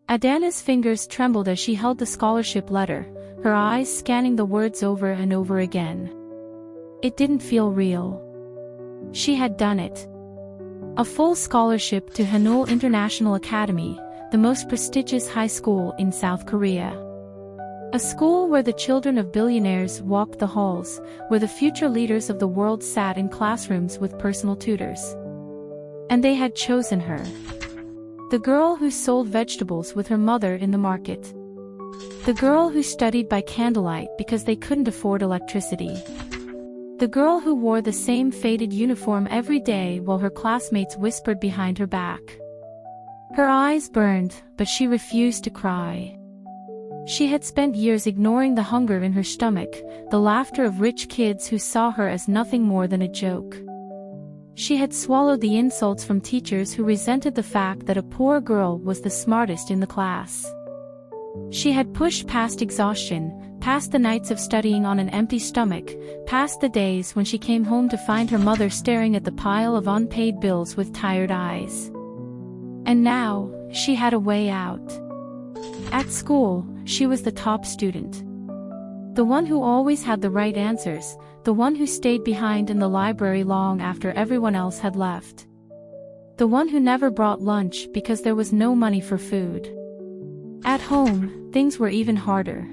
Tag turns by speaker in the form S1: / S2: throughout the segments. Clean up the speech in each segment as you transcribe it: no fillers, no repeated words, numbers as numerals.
S1: Adanna's fingers trembled as she held the scholarship letter, her eyes scanning the words over and over again. It didn't feel real. She had done it. A full scholarship to Haneul International Academy, the most prestigious high school in South Korea. A school where the children of billionaires walked the halls, where the future leaders of the world sat in classrooms with personal tutors. And they had chosen her. The girl who sold vegetables with her mother in the market. The girl who studied by candlelight because they couldn't afford electricity. The girl who wore the same faded uniform every day while her classmates whispered behind her back. Her eyes burned, but she refused to cry. She had spent years ignoring the hunger in her stomach, the laughter of rich kids who saw her as nothing more than a joke. She had swallowed the insults from teachers who resented the fact that a poor girl was the smartest in the class. She had pushed past exhaustion, past the nights of studying on an empty stomach, past the days when she came home to find her mother staring at the pile of unpaid bills with tired eyes. And now, she had a way out. At school, she was the top student. The one who always had the right answers, the one who stayed behind in the library long after everyone else had left. The one who never brought lunch because there was no money for food. At home, things were even harder.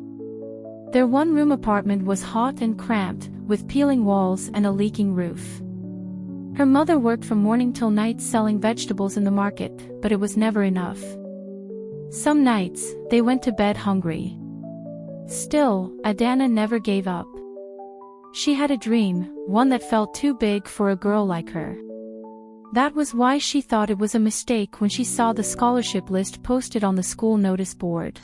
S1: Their one-room apartment was hot and cramped, with peeling walls and a leaking roof. Her mother worked from morning till night selling vegetables in the market, but it was never enough. Some nights, they went to bed hungry. Still, Adanna never gave up. She had a dream, one that felt too big for a girl like her. That was why she thought it was a mistake when she saw the scholarship list posted on the school notice board.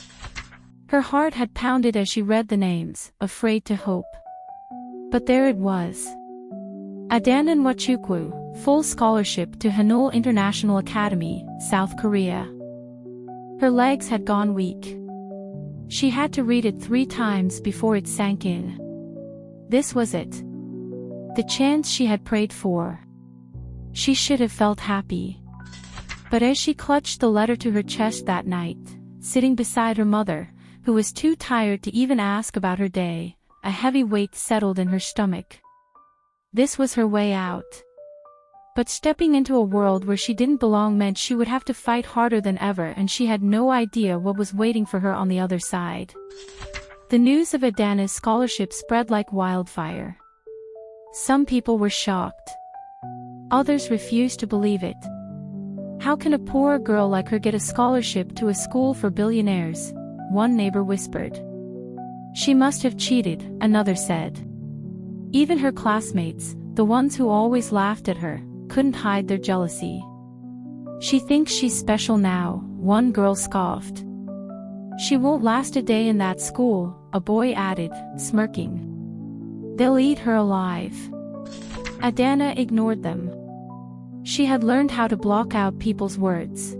S1: Her heart had pounded as she read the names, afraid to hope. But there it was. Adanna Nwachukwu, full scholarship to Haneul International Academy, South Korea. Her legs had gone weak. She had to read it 3 times before it sank in. This was it. The chance she had prayed for. She should have felt happy. But as she clutched the letter to her chest that night, sitting beside her mother, who was too tired to even ask about her day, a heavy weight settled in her stomach. This was her way out. But stepping into a world where she didn't belong meant she would have to fight harder than ever, and she had no idea what was waiting for her on the other side. The news of Adanna's scholarship spread like wildfire. Some people were shocked. Others refused to believe it. How can a poor girl like her get a scholarship to a school for billionaires? One neighbor whispered. She must have cheated, another said. Even her classmates, the ones who always laughed at her, couldn't hide their jealousy. She thinks she's special now, one girl scoffed. She won't last a day in that school, a boy added, smirking. They'll eat her alive. Adanna ignored them. She had learned how to block out people's words.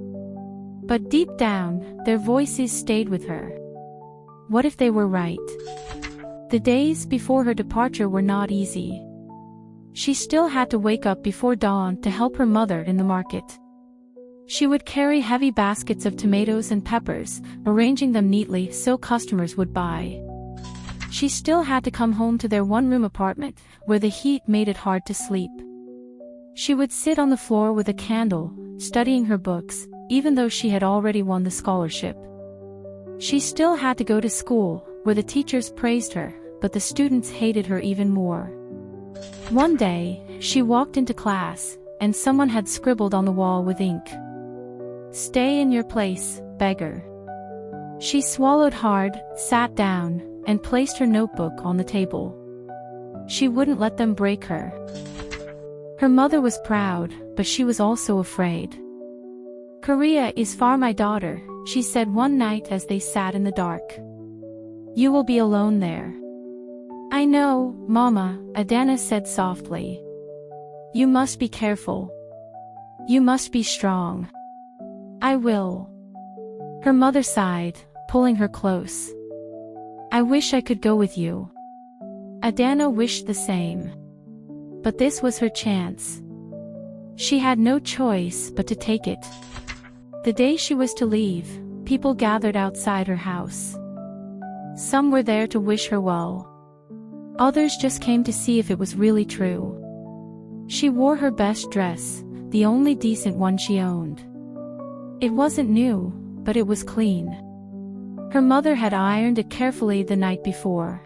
S1: But deep down, their voices stayed with her. What if they were right? The days before her departure were not easy. She still had to wake up before dawn to help her mother in the market. She would carry heavy baskets of tomatoes and peppers, arranging them neatly so customers would buy. She still had to come home to their one-room apartment, where the heat made it hard to sleep. She would sit on the floor with a candle, studying her books, even though she had already won the scholarship. She still had to go to school, where the teachers praised her, but the students hated her even more. One day, she walked into class, and someone had scribbled on the wall with ink. "Stay in your place, beggar." She swallowed hard, sat down, and placed her notebook on the table. She wouldn't let them break her. Her mother was proud, but she was also afraid. "Korea is far, my daughter," she said one night as they sat in the dark. "You will be alone there." "I know, Mama," Adanna said softly. "You must be careful. You must be strong." "I will." Her mother sighed, pulling her close. "I wish I could go with you." Adanna wished the same. But this was her chance. She had no choice but to take it. The day she was to leave, People gathered outside her house. Some were there to wish her well. Others just came to see if it was really true. She wore her best dress, the only decent one she owned. It wasn't new, but it was clean. Her mother had ironed it carefully the night before.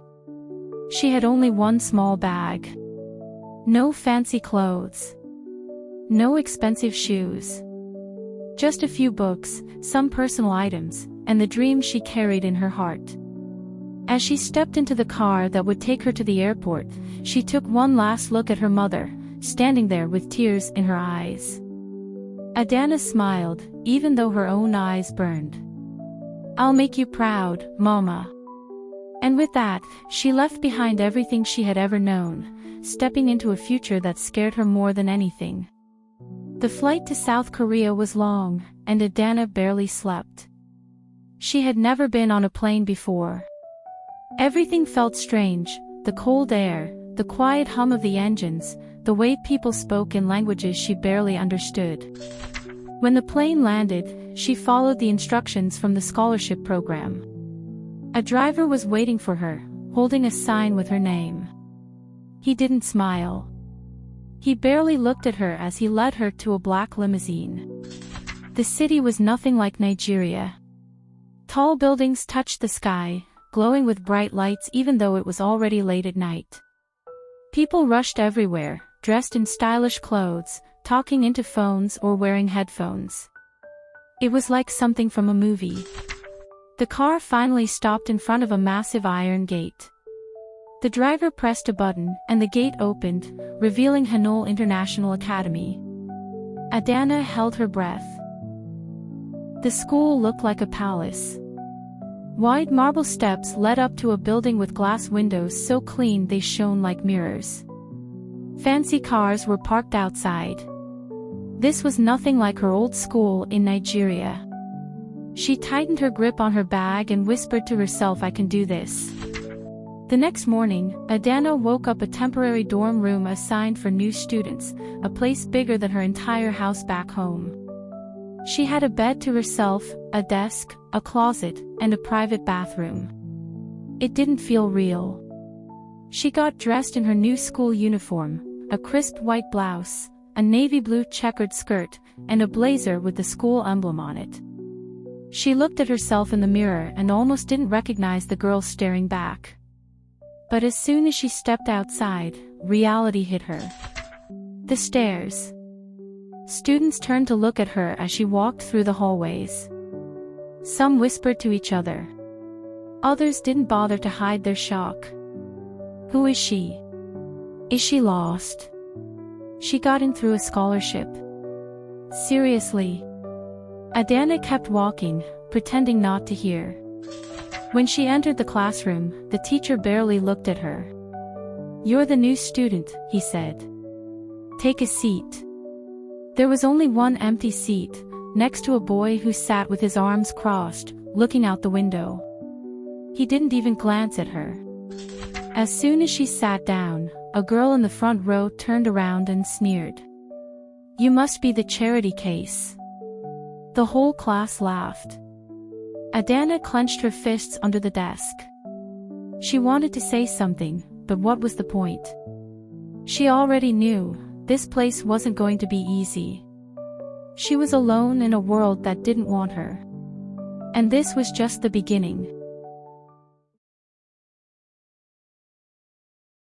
S1: She had only one small bag. No fancy clothes. No expensive shoes. Just a few books, some personal items, and the dreams she carried in her heart. As she stepped into the car that would take her to the airport, she took one last look at her mother, standing there with tears in her eyes. Adanna smiled, even though her own eyes burned. "I'll make you proud, Mama." And with that, she left behind everything she had ever known, stepping into a future that scared her more than anything. The flight to South Korea was long, and Adanna barely slept. She had never been on a plane before. Everything felt strange, the cold air, the quiet hum of the engines, the way people spoke in languages she barely understood. When the plane landed, she followed the instructions from the scholarship program. A driver was waiting for her, holding a sign with her name. He didn't smile. He barely looked at her as he led her to a black limousine. The city was nothing like Nigeria. Tall buildings touched the sky, glowing with bright lights even though it was already late at night. People rushed everywhere, dressed in stylish clothes, talking into phones or wearing headphones. It was like something from a movie. The car finally stopped in front of a massive iron gate. The driver pressed a button, and the gate opened, revealing Haneul International Academy. Adanna held her breath. The school looked like a palace. Wide marble steps led up to a building with glass windows so clean they shone like mirrors. Fancy cars were parked outside. This was nothing like her old school in Nigeria. She tightened her grip on her bag and whispered to herself, "I can do this." The next morning, Adanna woke up a temporary dorm room assigned for new students, a place bigger than her entire house back home. She had a bed to herself, a desk, a closet, and a private bathroom. It didn't feel real. She got dressed in her new school uniform, a crisp white blouse, a navy blue checkered skirt, and a blazer with the school emblem on it. She looked at herself in the mirror and almost didn't recognize the girl staring back. But as soon as she stepped outside, reality hit her. The stairs. Students turned to look at her as she walked through the hallways. Some whispered to each other. Others didn't bother to hide their shock. Who is she? Is she lost? She got in through a scholarship. Seriously? Adanna kept walking, pretending not to hear. When she entered the classroom, the teacher barely looked at her. "You're the new student," he said. "Take a seat." There was only one empty seat, next to a boy who sat with his arms crossed, looking out the window. He didn't even glance at her. As soon as she sat down, a girl in the front row turned around and sneered. "You must be the charity case." The whole class laughed. Adanna clenched her fists under the desk. She wanted to say something, but what was the point? She already knew, this place wasn't going to be easy. She was alone in a world that didn't want her. And this was just the beginning.